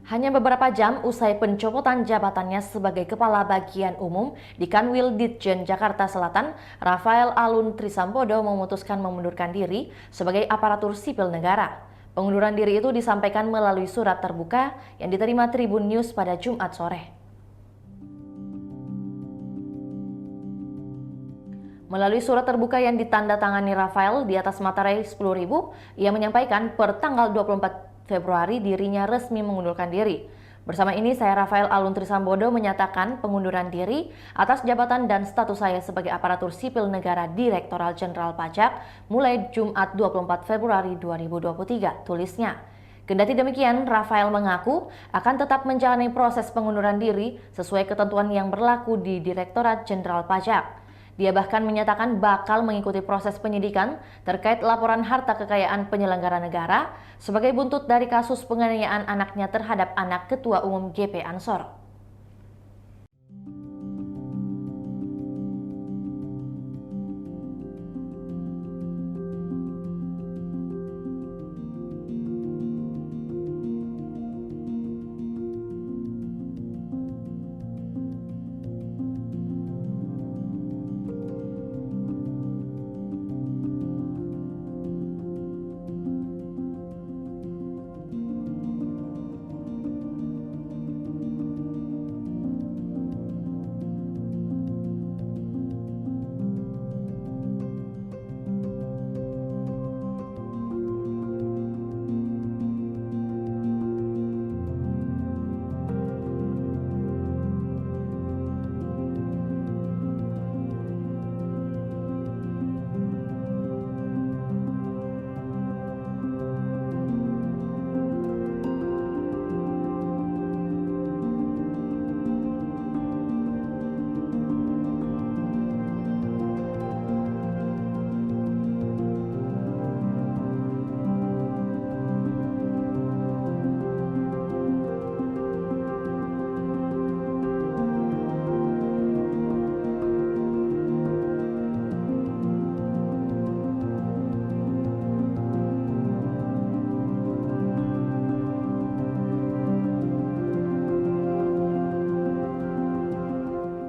Hanya beberapa jam usai pencopotan jabatannya sebagai Kepala Bagian Umum di Kanwil Ditjen Jakarta Selatan, Rafael Alun Trisambodo memutuskan mengundurkan diri sebagai aparatur sipil negara. Pengunduran diri itu disampaikan melalui surat terbuka yang diterima Tribun News pada Jumat sore. Melalui surat terbuka yang ditandatangani Rafael di atas materai 10.000, ia menyampaikan per tanggal 24 Februari dirinya resmi mengundurkan diri. Bersama ini saya Rafael Alun Trisambodo menyatakan pengunduran diri atas jabatan dan status saya sebagai aparatur sipil negara Direktorat Jenderal Pajak mulai Jumat 24 Februari 2023, tulisnya. Kendati demikian, Rafael mengaku akan tetap menjalani proses pengunduran diri sesuai ketentuan yang berlaku di Direktorat Jenderal Pajak. Dia bahkan menyatakan bakal mengikuti proses penyidikan terkait laporan harta kekayaan penyelenggara negara sebagai buntut dari kasus penganiayaan anaknya terhadap anak Ketua Umum GP Ansor.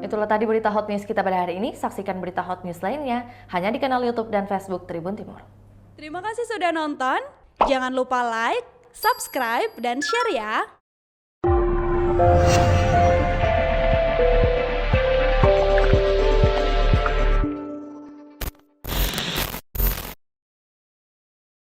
Itulah tadi berita hot news kita pada hari ini. Saksikan berita hot news lainnya hanya di kanal YouTube dan Facebook Tribun Timur. Terima kasih sudah nonton. Jangan lupa like, subscribe, dan share ya.